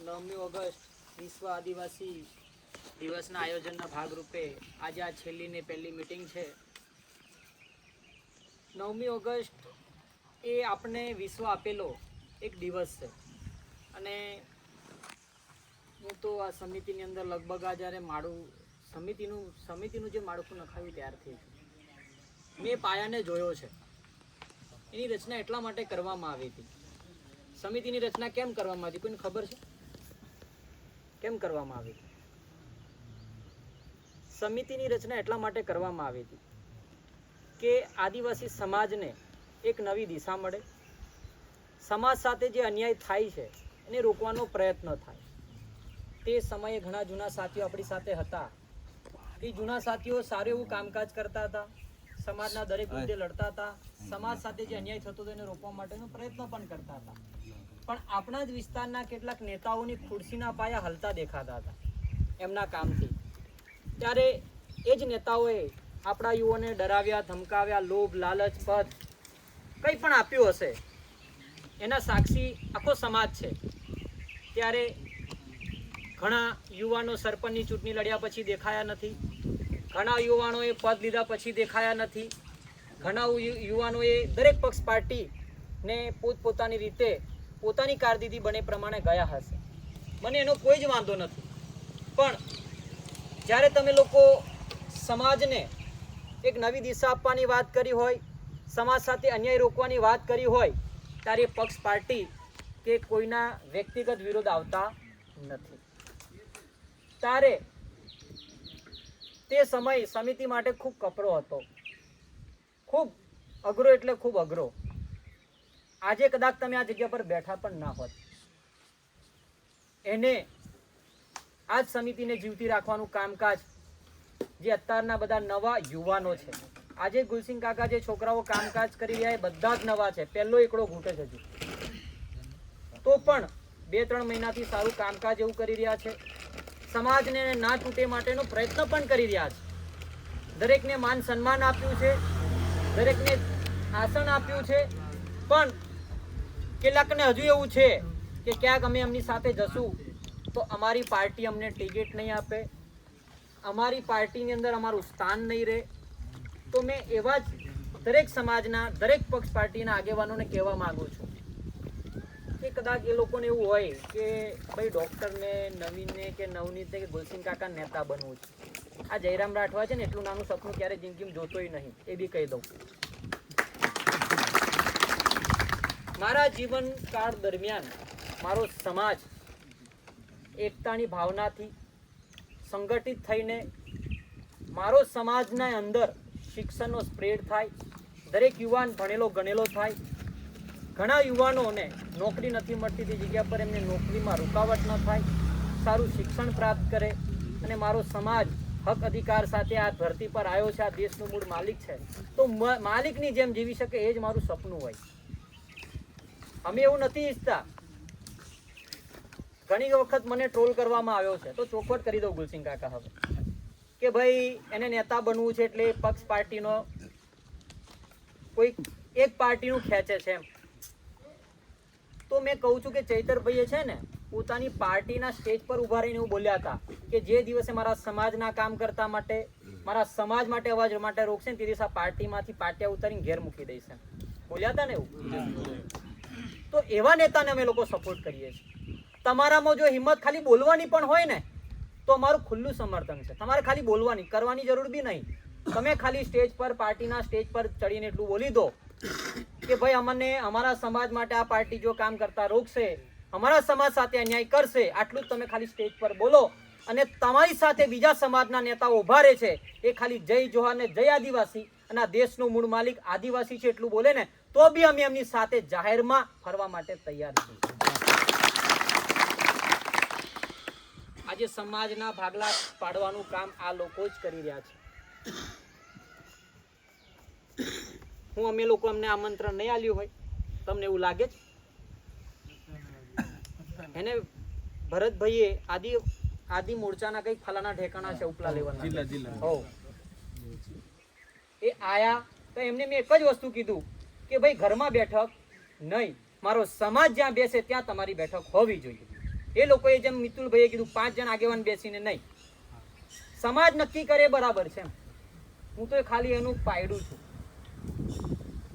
9મી August વિશ્વ આદિવાસી દિવસના આયોજનના ભાગરૂપે આજે આ છેલ્લી ને પહેલી મીટિંગ છે. 9મી ઓગસ્ટ એ આપણે વિશ્વ આપેલો એક દિવસ છે અને હું તો આ સમિતિની અંદર લગભગ આ જ્યારે સમિતિનું જે માળખું નખાવ્યું ત્યારથી મેં પાયાને જોયો છે. એની રચના એટલા માટે કરવામાં આવી હતી. સમિતિની રચના કેમ કરવામાં આવી કોઈને ખબર છે? કેમ કરવામાં આવી? સમિતિની રચના એટલા માટે કરવામાં આવી હતી કે આદિવાસી સમાજને એક નવી દિશા મળે, સમાજ સાથે જે અન્યાય થાય છે એને રોકવાનો પ્રયત્ન થાય. તે સમયે ઘણા જૂના સાથીઓ આપણી સાથે હતા. એ જૂના સાથીઓ સારું એવું કામકાજ કરતા હતા, સમાજના દરેક મુદ્દે લડતા હતા, સમાજ સાથે જે અન્યાય થતો હતો એને રોકવા માટેનો પ્રયત્ન પણ કરતા હતા. પણ આપણા જ વિસ્તારના કેટલાક નેતાઓની ખુરશીના પાયા હલતા દેખાતા હતા એમના કામથી. ત્યારે એ જ નેતાઓએ આપણા યુવાને ડરાવ્યા, ધમકાવ્યા, લોભ, લાલચ, પદ કંઈ પણ આપ્યું હશે એના સાક્ષી આખો સમાજ છે. ત્યારે ઘણા યુવાનો સરપંચની ચૂંટણી લડ્યા પછી દેખાયા નથી, ઘણા યુવાનોએ પદ લીધા પછી દેખાયા નથી, ઘણા યુવાનોએ દરેક પક્ષ પાર્ટીને પોતપોતાની રીતે પોતાની કારકિર્દી બને પ્રમાણે ગયા હશે. મને એનો કોઈ જ વાંધો નથી. પણ જ્યારે તમે લોકો સમાજને એક નવી દિશા આપવાની વાત કરી હોય, સમાજ સાથે અન્યાય રોકવાની વાત કરી હોય, ત્યારે પક્ષ પાર્ટી કે કોઈના વ્યક્તિગત વિરોધ આવતા નથી. ત્યારે તે સમય સમિતિ માટે ખૂબ કપરો હતો, ખૂબ અઘરો, એટલે ખૂબ અઘરો. આજે કદાચ તમે આ જગ્યા પર બેઠા પણ ના હોત. એને આ જ સમિતિને જીવતી રાખવાનું કામકાજ જે અત્યારના બધા નવા યુવાનો છે, આજે ગુલસિંહ કાકા જે છોકરાઓ કામકાજ કરી રહ્યા એ બધા જ નવા છે. પહેલો એકડો ઘૂંટે છે હજુ તો પણ 2-3 મહિનાથી સારું કામકાજ એવું કરી રહ્યા છે. સમાજને ના તૂટે માટેનો પ્રયત્ન પણ કરી રહ્યા છે. દરેકને માન સન્માન આપ્યું છે, દરેકને આસન આપ્યું છે. પણ કેટલાકને હજુ એવું છે કે ક્યાંક અમે એમની સાથે જશું તો અમારી પાર્ટી અમને ટિકિટ નહીં આપે, અમારી પાર્ટીની અંદર અમારું સ્થાન નહીં રહે. તો મેં એવા જ દરેક સમાજના દરેક પક્ષ પાર્ટીના આગેવાનોને કહેવા માંગુ છું કે કદાચ એ લોકોને એવું હોય કે ભાઈ ડૉક્ટરને, નવીનને કે નવનીતને કે ગુલસિંહ કાકા નેતા બનવું છે. આ જયરામ રાઠવા છે ને એટલું નાનું સપનું ક્યારે જિંદગીમાં જોતોય નહીં, એ બી કહી દઉં. મારા જીવનકાળ દરમિયાન મારો સમાજ એકતાની ભાવનાથી સંગઠિત થઈને મારો સમાજના અંદર શિક્ષણનો સ્પ્રેડ થાય, દરેક યુવાન ભણેલો ગણેલો થાય. ઘણા યુવાનોને નોકરી નથી મળતી, તે જગ્યા પર એમને નોકરીમાં રૂકાવટ ન થાય, સારું શિક્ષણ પ્રાપ્ત કરે અને મારો સમાજ હક અધિકાર સાથે આ ધરતી પર આવ્યો છે, આ દેશનો મૂળ માલિક છે, તો માલિકની જેમ જીવી શકે એ જ મારું સપનું હોય. અમે એવું નથી ઈચ્છતા. ઘણી વખત મને ટ્રોલ કરવામાં આવ્યો છે, તો ચોખવટ કરી દઉં ગુલસિંહ કાકા હવે કે ભાઈ એને નેતા બનવું છે એટલે પક્ષ પાર્ટીનો કોઈ એક પાર્ટીનું ખેંચે છે એમ. તો મેં કહું છું કે ચૈતરભાઈએ છે ને પોતાની પાર્ટીના સ્ટેજ પર ઊભા રહીને એવું બોલ્યા હતા કે જે દિવસે મારા સમાજના કામ કરતા માટે, મારા સમાજ માટે અવાજ માટે રોકશે ને તે દિવસે આ પાર્ટીમાંથી પાટિયા ઉતારીને ઘેર મૂકી દઈશ. બોલ્યા હતા ને એવું. તો એવા નેતાને અમે લોકો સપોર્ટ કરીએ છીએ. તમારામાં જો હિંમત ખાલી બોલવાની પણ હોય ને તો અમારું ખુલ્લું સમર્થન છે. તમારે ખાલી બોલવાની, કરવાની જરૂર બી નહીં. તમે ખાલી સ્ટેજ પર, પાર્ટીના સ્ટેજ પર ચડીને એટલું બોલી દો કે ભાઈ અમને અમારા સમાજ માટે આ પાર્ટી જો કામ કરતા રોકશે, અમારા સમાજ સાથે અન્યાય કરશે, આટલું જ તમે ખાલી સ્ટેજ પર બોલો અને તમારી સાથે બીજા સમાજના નેતાઓ ઉભા રહે છે એ ખાલી જય જોહાર ને જય આદિવાસી અને આ દેશનો મૂળ માલિક આદિવાસી છે એટલું બોલે ને તો બી અમે એમની સાથે જાહેરમાં ફરવા માટે તૈયાર છીએ. આજે સમાજના ભાગલા પાડવાનું કામ આ લોકો જ કરી રહ્યા છે. હું અમે લોકો અમને આમંત્રણ નહીં આલ્યું હોય, તમને એવું લાગે છે? એને ભરતભાઈએ આદિ મોરચાના કઈક ફલાના ઠેકાણા છે ઉપલા લેવાના હો, એ આયા તો એમને મેં એક જ વસ્તુ કીધું કે ભાઈ ઘરમાં બેઠક નહીં, મારો સમાજ જ્યાં બેસે ત્યાં તમારી બેઠક હોવી જોઈએ. એ લોકોએ જેમ મિતુલભાઈએ કીધું 5 જણ આગેવાન બેસીને નહીં, સમાજ નક્કી કરે બરાબર છે. હું તો ખાલી એનું પાયડું છું.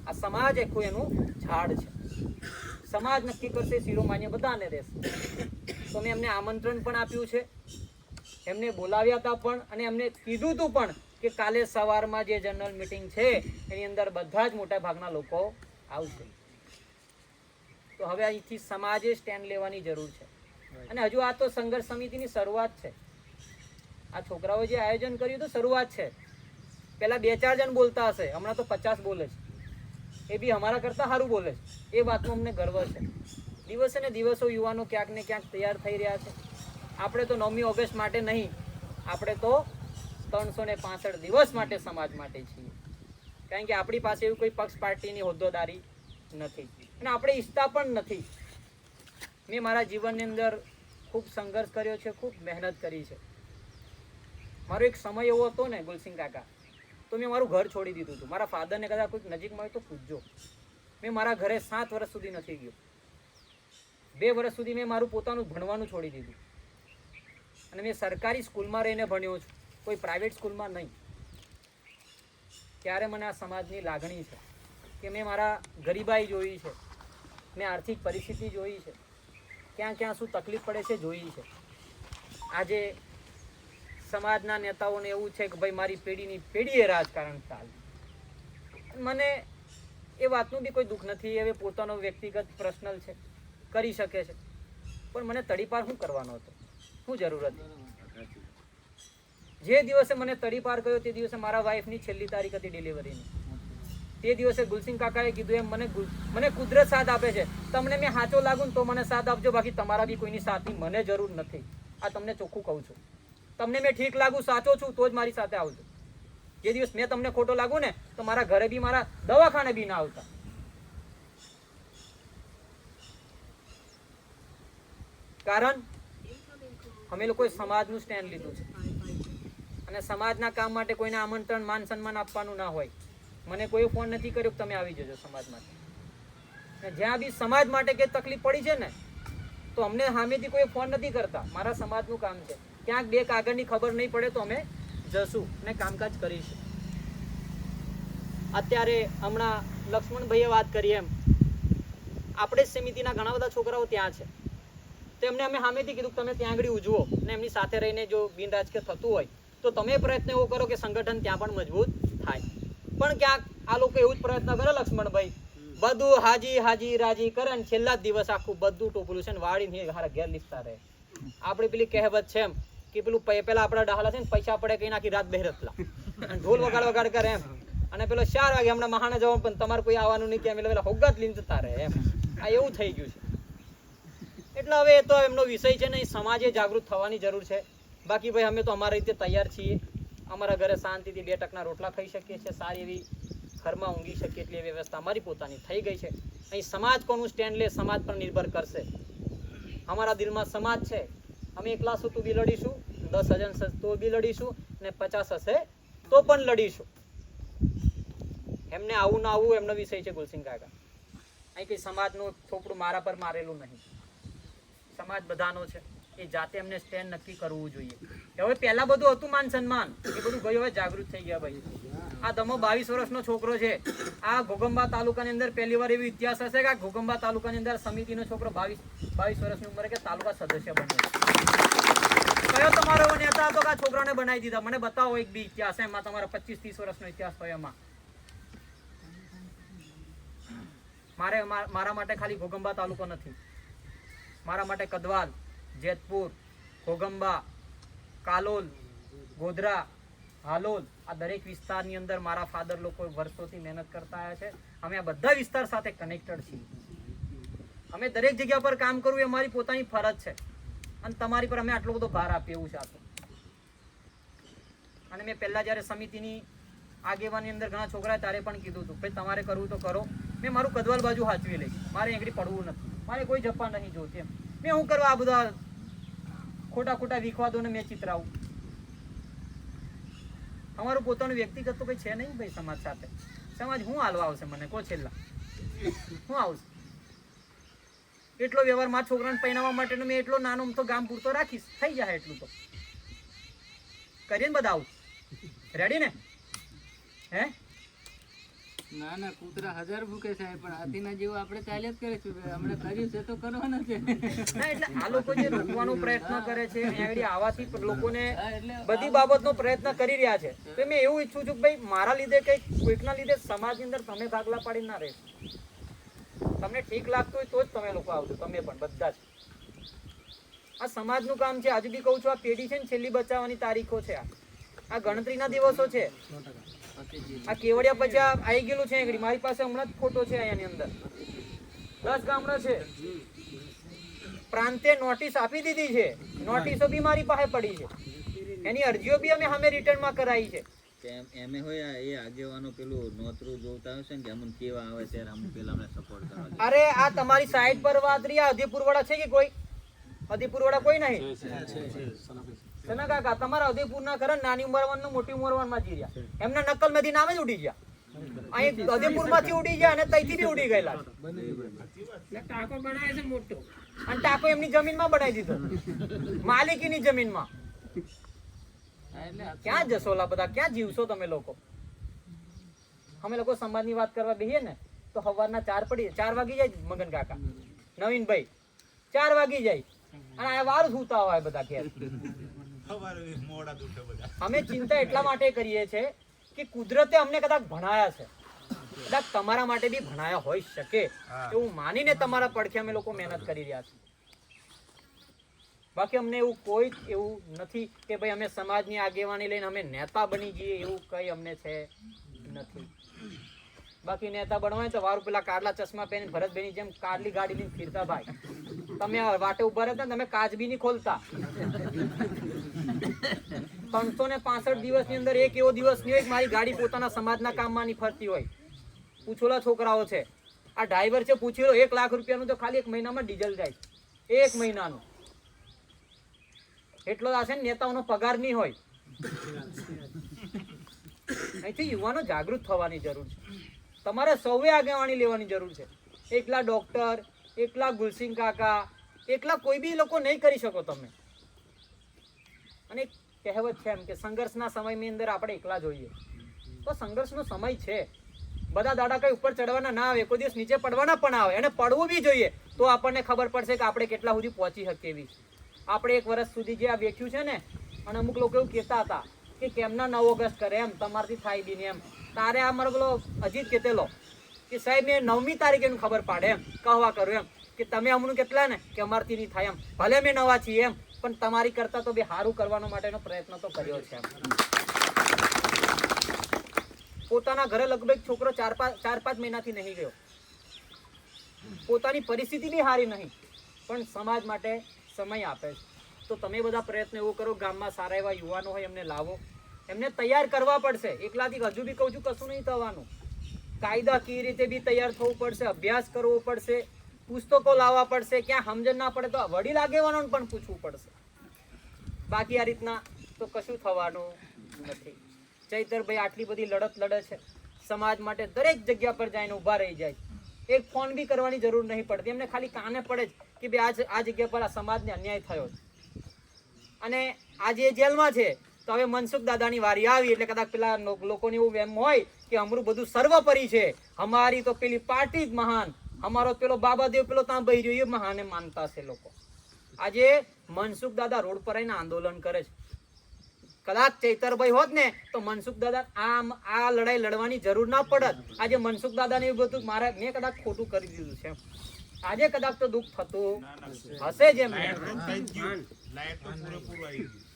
આ સમાજ આખું એનું ઝાડ છે. સમાજ નક્કી કરશે, શિરોમાન્ય બધાને રહેશે. તો મેં એમને આમંત્રણ પણ આપ્યું છે, એમને બોલાવ્યા હતા પણ, અને એમને કીધું હતું પણ કે કાલે સવારમાં જે જનરલ મીટિંગ છે એની અંદર બધા જ મોટા ભાગના લોકો આવશે. તો હવે અહીંથી સમાજે સ્ટેન્ડ લેવાની જરૂર છે. અને હજુ આ તો સંઘર્ષ સમિતિની શરૂઆત છે. આ છોકરાઓ જે આયોજન કર્યું તો શરૂઆત છે. પેલા 2-4 જણ બોલતા હશે, હમણાં તો 50 બોલે છે. એ બી અમારા કરતા સારું બોલે છે. એ વાતનો અમને ગર્વ છે. દિવસે ને દિવસો યુવાનો ક્યાંક ને ક્યાંક તૈયાર થઈ રહ્યા છે. આપણે તો 9મી ઓગસ્ટ માટે નહીં, આપણે તો 365 દિવસ માટે સમાજ માટે છીએ. કારણ કે આપણી પાસે એવી કોઈ પક્ષ પાર્ટીની હોદ્દેદારી નથી, અને આપણે ઈચ્છતા પણ નથી. મેં મારા જીવનની અંદર ખૂબ સંઘર્ષ કર્યો છે, ખૂબ મહેનત કરી છે. મારો એક સમય એવો હતો ને ગુલસિંહ કાકા, તો મેં મારું ઘર છોડી દીધું હતું. મારા ફાધરને કદાચ કોઈક નજીકમાં હોય તો પૂછજો. મેં મારા ઘરે 7 વર્ષ સુધી નથી ગયો. 2 વર્ષ સુધી મેં મારું પોતાનું ભણવાનું છોડી દીધું, અને મેં સરકારી સ્કૂલમાં રહીને ભણ્યો છું, કોઈ પ્રાઇવેટ સ્કૂલમાં નહીં. ત્યારે મને આ સમાજની લાગણી છે કે મેં મારા ગરીબાઈ જોઈ છે, મેં આર્થિક પરિસ્થિતિ જોઈ છે, ક્યાં ક્યાં શું તકલીફ પડે છે જોઈ છે. આજે સમાજના નેતાઓને એવું છે કે ભાઈ મારી પેઢીની પેઢીએ રાજકારણ ચાલે. મને એ વાતનું બી કોઈ દુઃખ નથી. હવે પોતાનો વ્યક્તિગત પર્સનલ છે, કરી શકે છે. પણ મને તડીપાર શું કરવાનો હતો, શું જરૂર હતી? જે દિવસે મને તડીપાર કર્યો તે દિવસે મારા વાઈફની છેલ્લી તારીખ હતી ડિલિવરીની. તે દિવસે ગુલસિંહ કાકાએ કીધું એમ મને કુદરત સાથ આપે છે. તમને મેં સાચો લાગુ ને તો મને સાથ આપજો, બાકી તમારા બી કોઈની સાથની મને જરૂર નથી. આ તમને ચોખ્ખું કહું છું. તમને મેં ઠીક લાગુ, સાચો છું, તો જ મારી સાથે આવજો. જે દિવસ મેં તમને ખોટો લાગુ ને તો મારા ઘરે બી, મારા દવાખાને બી ના આવતા. કારણ અમે લોકોએ સમાજનું સ્ટેન્ડ લીધું છે, અને સમાજના કામ માટે કોઈને આમંત્રણ, માન સન્માન આપવાનું ના હોય. મને કોઈ ફોન નથી કર્યો કે તમે આવી જજો સમાજ માટે. જ્યાં બી સમાજ માટે કઈ તકલીફ પડી છે ને, તો અમને સામેથી કોઈ ફોન નથી કરતા. મારા સમાજનું કામ છે. ક્યાંક 2 કાગળની ખબર નહીં પડે તો અમે જશું અને કામકાજ કરીશું. અત્યારે હમણાં લક્ષ્મણભાઈએ વાત કરી એમ, આપણે સમિતિના ઘણા બધા છોકરાઓ ત્યાં છે. તો એમને અમે સામેથી કીધું તમે ત્યાં આગળ ઉજવો, અને એમની સાથે રહીને જો બિનરાજકીય થતું હોય તો તમે પ્રયત્ન એવો કરો કે સંગઠન ત્યાં પણ મજબૂત થાય. પણ ક્યાંક આ લોકો એવું જ પ્રયત્ન કરે લક્ષ્મણભાઈ, બધું હાજી હાજી રાજી કરે, અને છેલ્લા દિવસ આખું બધું ટોપલું છે ને વાળીને ઘેર લીધતા રહે. આપણે પેલી કહેવત છે એમ કે પેલું પેલા આપણા ડહાલા છે ને, પૈસા પડે કઈ નાખી રાત બહેરતલા, ઢોલ વગાડ કરે એમ. અને પેલો 4 વાગે હમણાં મહાને જવાનું, પણ તમારે કોઈ આવવાનું નહીં, કેમ એટલે પેલા હોગાત લીન જતા રહે એમ. આ એવું થઈ ગયું છે. એટલે હવે એ તો એમનો વિષય છે ને, સમાજે જાગૃત થવાની જરૂર છે. બાકી ભાઈ અમે તો અમારી રીતે તૈયાર છીએ. અમારા ઘરે શાંતિથી 2 ટકના રોટલા ખાઈ શકીએ છીએ, સારી એવી ઘરમાં ઊંઘી શકીએ એટલી વ્યવસ્થા અમારી પોતાની થઈ ગઈ છે. અહીં સમાજ કોનું સ્ટેન્ડ લે સમાજ પર નિર્ભર કરશે. અમારા દિલમાં સમાજ છે. અમે એકલા છું તો બી લડીશું, 10 હજાર તો બી લડીશું, અને 50 હશે તો પણ લડીશું. એમને આવું ના આવું એમનો વિષય છે ગુલસિંહ કાકા. અહીં કઈ સમાજનું થોપડું મારા પર મારેલું નહીં. સમાજ બધાનો છે. એ જાતે એમને સ્ટેન્ડ નક્કી કરવું જોઈએ. હવે પહેલા બધું હતું માન સન્માન, એ બધું ગયું. હવે જાગૃત થઈ ગયા ભાઈ. આ દમો 22 વર્ષનો છોકરો છે. આ ઘોગંબા તાલુકાની અંદર પહેલી વાર એવી ઇતિહાસ હશે કે આ ઘોગંબા તાલુકાની અંદર સમિતિનો છોકરો 22 વર્ષની ઉંમરે કે તાલુકા સદસ્ય બન્યો. કયો તમારો નેતા હતો કે આ છોકરાને બનાવી દીધા? મને બતાવો એક બી ઇતિહાસ એમાં, તમારા 25-30 વર્ષનો ઇતિહાસ હોય એમાં. મારા માટે ખાલી ઘોગંબા તાલુકો નથી. મારા માટે કદવાલ, જેતપુર, ઘોગંબા, કાલોલ, ગોધરા, હાલોલ, આ દરેક વિસ્તારની અંદર મારા ફાધર લોકો વર્ષોથી મહેનત કરતા આવ્યા છે. અમે આ બધા વિસ્તાર સાથે કનેક્ટેડ છીએ. અમે દરેક જગ્યા પર કામ કરવું એ અમારી પોતાની ફરજ છે, અને તમારી પર અમે આટલો બધો ભાર આપીએ એવું છે. અને મેં પહેલા જ્યારે સમિતિની આગેવાની અંદર ઘણા છોકરા ત્યારે પણ કીધું હતું ભાઈ તમારે કરવું તો કરો, મેં મારું કદવાલ બાજુ હાચવી લઈશ, મારે એકડી પડવું નથી, મારે કોઈ જપા નહીં જોતી એમ. મેં શું કરવા આ બધા ખોટા વિખવાદોને મેં ચિતરાવું? અમારું પોતાનું વ્યક્તિગત તો કંઈ છે નહીં ભાઈ સમાજ સાથે. સમાજ શું હાલવા આવશે મને કહો છેલ્લા? શું આવશે? એટલો વ્યવહાર મારા છોકરાને પહેરાવવા માટેનો મેં એટલો નાનો તો ગામ પૂરતો રાખીશ, થઈ જાય એટલું તો કરીએ ને બધા આવું. રેડી ને? હે ના ના કૂતરા 1000 ભૂકે સાહેબ, પણ હાથીના જેવું આપણે ચાલ્યા જ કરે છે. હમણાં કર્યું છે તો કરવાનું છે. ના એટલે આ લોકો જે રોકવાનો પ્રયત્ન કરે છે અહીંયા આવાથી લોકોને બધી બાબતનો પ્રયત્ન કરી રહ્યા છે. તો મેં એવું ઈચ્છું છું કે ભાઈ મારા લીધે કંઈક કોઈકના લીધે સમાજની અંદર તમે ભાગલા પાડી ના રહેશો. તમને ઠીક લાગતું હોય તો જ તમે લોકો આવજો, તમે પણ બધા જ. આ સમાજનું કામ છે. હજુ બી કહું છું, આ પેઢી છે ને છેલ્લી બચાવવાની તારીખો છે. આ ગણતરીના દિવસો છે. આ કેવડિયા પછી આવી ગયેલું છે. મારી પાસે હમણાં જ ફોટો છે અહીંયાની અંદર 10 ગામડા છે. પ્રાંતે નોટિસ આપી દીધી છે. નોટિસો બી મારી પાસે પડી છે. એની અરજીઓ બી અમે સામે રિટર્નમાં કરાવી છે. એમે હોય એ આગેવાનો પેલું નોતરું જોતા હશે ને અમને કેવા આવે ત્યારે અમને પેલા અમને સપોર્ટ કરવા. અરે આ તમારી સાઈડ પર વાત રહી, આ અધીપુર વાળા છે કે કોઈ? અધીપુર વાળા કોઈ નહીં? સના કાકા તમારા અધીપુર ના ખરા નાની ઉંમરવાન મોટી ઉંમરવાન માં જી રહ્યા, એમના નકલ માંથી નામે જ ઉડી ગયા. અહીં અધીપુર માંથી ઉડી ગયા અને તઈથી બી ઉડી ગયેલા. ટાંકો બનાવે છે મોટો, અને ટાંકો એમની જમીનમાં બનાવી દીધો, માલિકીની જમીનમાં. ક્યાં જશો બધા? ક્યાં જીવશો તમે લોકો? અમે લોકો સમાજની વાત કરવા બેહીએ ને તો સવારના 4 વાગી જાય. મગન કાકા, નવીનભાઈ 4 વાગી જાય અને આ વાર સૂતા હોય બધા ઘેર. અમે ચિંતા એટલા માટે કરીએ છીએ કે કુદરતે અમને કદાચ ભણાયા છે, કદાચ તમારા માટે બી ભણાયા હોઈ શકે એવું માનીને તમારા પડખે અમે લોકો મહેનત કરી રહ્યા છીએ. બાકી અમને એવું કોઈ એવું નથી કે ભાઈ અમે સમાજની આગેવાની લઈને અમે નેતા બની જઈએ, એવું કઈ અમને છે નથી. બાકી નેતા બનવાય તો વારું પેલા કાળલા ચશ્મા પહેરીને ભરતભાઈની જેમ કાળલી ગાડી લઈને ફીરતા. ભાઈ તમે વાટે ઉભા રહેતા, તમે કાચ બી નહીં ખોલતા. 365 દિવસની અંદર એક એવો દિવસ નહીં હોય કે મારી ગાડી પોતાના સમાજના કામમાં નહીં ફરતી હોય. પૂછોલા છોકરાઓ છે, આ ડ્રાઈવર છે, પૂછી લો 1 લાખ રૂપિયાનું તો ખાલી 1 મહિનામાં ડીઝલ જાય. 1 મહિનાનું એટલો આ છે ને નેતાઓનો પગાર નહીં હોય. અહીંથી યુવાનો જાગૃત થવાની જરૂર છે. તમારે સૌએ આગેવાની લેવાની જરૂર છે. એકલા ડોક્ટર, એકલા ગુલસિંહ કાકા, એકલા કોઈ બી લોકો નહીં કરી શકો તમે. અને કહેવત છે એમ કે સંઘર્ષના સમયની અંદર આપણે એકલા જોઈએ. તો સંઘર્ષનો સમય છે. બધા દાડા કઈ ઉપર ચડવાના ના આવે, કોઈ દિવસ નીચે પડવાના પણ આવે, અને પડવું બી જોઈએ. તો આપણને ખબર પડશે કે આપણે કેટલા સુધી પહોંચી શકીએ એવી. આપણે 1 વર્ષ સુધી જે આ બેઠ્યું છે ને, અને અમુક લોકો એવું કહેતા હતા કે કેમના 9 ઓગસ્ટ કરે એમ, તમારથી થાય બી ને એમ. તારે આ મારો પેલો અજીત કહેતેલો કે સાહેબ મેં 9મી તારીખે એનું ખબર પાડે એમ, કહવા કરું એમ કે તમે હમણાં કેટલા ને કે અમારથી નહીં થાય એમ. ભલે મેં નવા છીએ એમ, પણ તમારી કરતા તો બે સારું કરવાનો માટેનો પ્રયત્ન તો કર્યો છે એમ. પોતાના ઘરે લગભગ છોકરો 4-5 મહિનાથી નહીં ગયો. પોતાની પરિસ્થિતિ બી સારી નહીં, પણ સમાજ માટે સમય આપે છે. તો તમે બધા પ્રયત્ન એવો કરો, ગામમાં સારા એવા યુવાનો હોય એમને લાવો, એમને તૈયાર કરવા પડશે. એકલાથી હજુ બી કહું છું કશું નહીં થવાનું. કાયદાકીય રીતે બી તૈયાર થવું પડશે, અભ્યાસ કરવો પડશે, પુસ્તકો લાવવા પડશે. ક્યાં સમજણ ના પડે તો વડીલ આગેવાનોને પણ પૂછવું પડશે. બાકી આ રીતના તો કશું થવાનું નથી. ચૈતરભાઈ આટલી બધી લડત લડે છે સમાજ માટે, દરેક જગ્યા પર જઈને ઊભા રહી જાય. એક ફોન બી કરવાની જરૂર નહીં પડતી એમને, ખાલી કાને પડે જ કે ભાઈ આ જગ્યા પર આ સમાજને અન્યાય થયો છે. અને આજે જેલમાં છે તો હવે મનસુખ દાદાની વારી આવી એટલે કદાચ પેલા લોકોને એવું એમ હોય કે અમારું બધું સર્વોપરી છે, અમારી તો પેલી પાર્ટી જ મહાન, અમારો પેલો બાબાદેવ પેલો ત્યાં બહી રહ્યો એ મહાને માનતા છે લોકો. આજે મનસુખ દાદા રોડ પર આવીને આંદોલન કરે છે. કદાચ ચૈતરભાઈ હોત ને તો મનસુખ દાદા આ લડાઈ લડવાની જરૂર ના પડત. આજે મનસુખ દાદાને એવું બધું મેં કદાચ ખોટું કરી દીધું છે, આજે કદાચ તો દુઃખ થતું હશે જ એમ.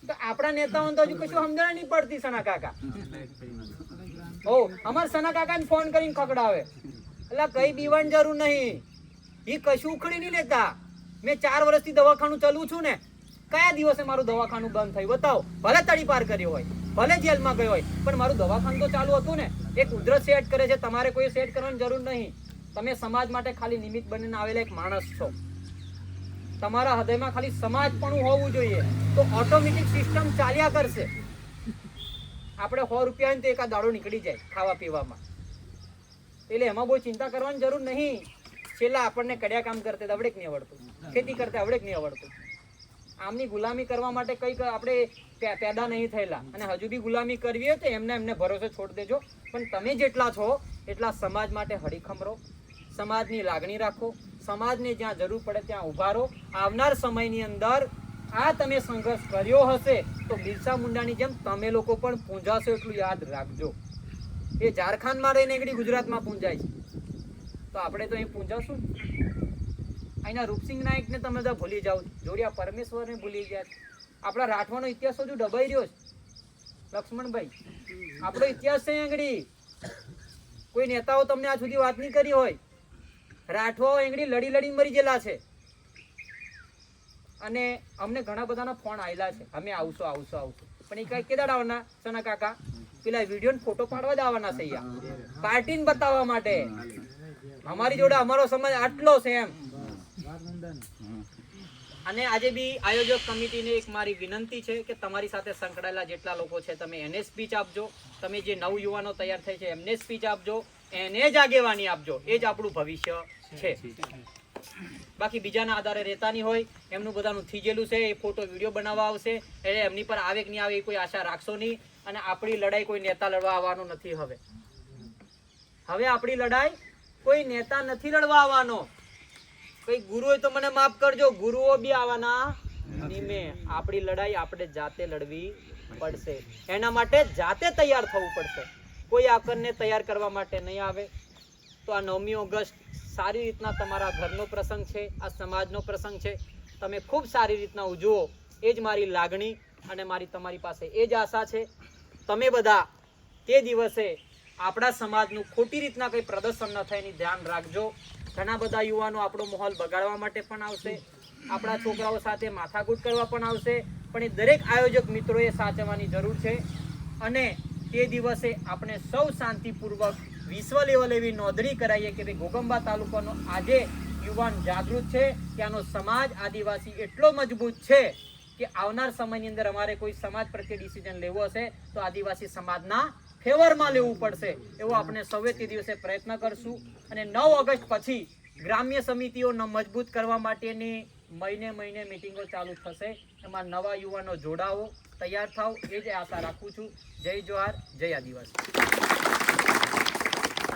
તો આપણા નેતાઓને તો હજુ કશું સમજણ નહીં પડતી. સના કાકા અમારા સના કાકાને ફોન કરીને ખકડાવે, એટલે કઈ બીવાની જરૂર નહીં, એ કશું ઉખડી નહીં લેતા. મેં 4 વર્ષથી દવાખાનું ચલું છું ને, કયા દિવસે મારું દવાખાનું બંધ થયું બતાવો? ભલે તડીપાર કર્યો હોય, ભલે જેલમાં ગયો હોય, પણ મારું દવાખાનું તો ચાલુ હતું ને. એ કુદરત સેટ કરે છે, તમારે કોઈ સેટ કરવાની જરૂર નહીં. તમે સમાજ માટે ખાલી નિમિત્ત બનીને આવેલા એક માણસ છો. તમારા હૃદયમાં ખાલી સમાજ પણ હોવું જોઈએ, તો ઓટોમેટિક સિસ્ટમ ચાલ્યા કરશે. આપણે 100 રૂપિયા તો એકા દાડો નીકળી જાય ખાવા પીવામાં, એટલે એમાં બહુ ચિંતા કરવાની જરૂર નહીં. છેલ્લા આપણને કડિયા કામ કરતે આવડે કે નહીં આવડતું, ખેતી કરતે આવડે કે નહીં આવડતું. આમની ગુલામી કરવા માટે કંઈક આપણે પેદા નહીં થયેલા, અને હજુ બી ગુલામી કરવી હોય તો એમને ભરોસે છોડ દેજો. પણ તમે જેટલા છો એટલા સમાજ માટે હડીખમ રહો, સમાજની લાગણી રાખો, સમાજને જ્યાં જરૂર પડે ત્યાં ઊભા રહો. આવનાર સમયની અંદર આ તમે સંઘર્ષ કર્યો હશે તો બિરસા મુંડાની જેમ તમે લોકો પણ પૂંજાશો, એટલું યાદ રાખજો. એ ઝારખંડમાં રહીને એકડી ગુજરાતમાં પૂંજાય છે, તો આપણે તો અહીં પૂંજાશું. અહીંના રૂપસિંહ નાયકને તમે બધા ભૂલી જાઓ, જોડિયા પરમેશ્વરને ભૂલી ગયા. આપણા રાઠવાનો ઇતિહાસ હજુ ડબાઈ રહ્યો છે લક્ષ્મણભાઈ, આપણો ઇતિહાસ છે એંગડી. કોઈ નેતાઓ તમને આજ સુધી વાત નહીં કરી હોય. રાઠવાઓ એંગડી લડી લડી મરી ગયેલા છે, અને અમને ઘણા બધાના ફોન આવેલા છે, અમે આવશું, પણ એ કઈ કેદાડ આવવાના સના કાકા, પેલા વિડીયો ફોટો પાડવા જ આવવાના છે અહીંયા, પાર્ટીને બતાવવા માટે. અમારી જોડે અમારો સમાજ આટલો છે એમ. અને આજે બી આયોજક કમિટીને એક મારી વિનંતી છે કે તમારી સાથે સંકળાયેલા જેટલા લોકો છે તમે એને સ્પીચ આપજો. તમે જે નવ યુવાનો તૈયાર થઈ છે એમને સ્પીચ આપજો, એને જ આગેવાની આપજો. એ જ આપણું ભવિષ્ય છે. બાકી બીજાના આધારે રહેતા નહીં હોય, એમનું બધાનું થીજેલું છે, એ ફોટો વિડીયો બનાવવા આવશે એટલે એમની પર આવે કે નહીં આવે એ કોઈ આશા રાખશો નહીં. અને આપણી લડાઈ કોઈ નેતા લડવા આવવાનો નથી. હવે આપણી લડાઈ કોઈ નેતા નથી લડવા આવવાનો. કઈ ગુરુ હોય તો મને માફ કરજો, ગુરુઓ બી આવવાના નિમે. આપણી લડાઈ આપણે જાતે લડવી પડશે, એના માટે જાતે તૈયાર થવું પડશે. કોઈ આપણને તૈયાર કરવા માટે નહીં આવે. તો આ 9મી ઓગસ્ટ સારી રીતના તમારા ઘરનો પ્રસંગ છે, આ સમાજનો પ્રસંગ છે, તમે ખૂબ સારી રીતના ઉજવો, એ જ મારી લાગણી અને મારી તમારી પાસે એ જ આશા છે. તમે બધા તે દિવસે આપણા સમાજનું ખોટી રીતના કંઈ પ્રદર્શન ન થાય એની ધ્યાન રાખજો. ઘણા બધા યુવાનો આપણો માહોલ બગાડવા માટે પણ આવશે, આપણા છોકરાઓ સાથે માથાકૂટ કરવા પણ આવશે, પણ એ દરેક આયોજક મિત્રોએ સાચવવાની જરૂર છે. અને તે દિવસે આપણે સૌ શાંતિપૂર્વક વિશ્વ લેવલ એવી નોંધણી કરાવીએ કે ભાઈ ઘોગંબા તાલુકાનો આજે યુવાન જાગૃત છે, ત્યાંનો સમાજ આદિવાસી એટલો મજબૂત છે કે આવનાર સમયની અંદર અમારે કોઈ સમાજ પ્રત્યે ડિસિઝન લેવો હશે તો આદિવાસી સમાજના ફેવરમાં લેવું પડશે. એવો આપણે સૌએ તે દિવસે પ્રયત્ન કરશું. અને 9 ઓગસ્ટ પછી ગ્રામ્ય સમિતિઓને મજબૂત કરવા માટેની મહિને મિટિંગો ચાલુ થશે. એમાં નવા યુવાનો જોડાવો, તૈયાર થાવ, એ જ આશા રાખું છું. જય જોહાર, જય આદિવાસી.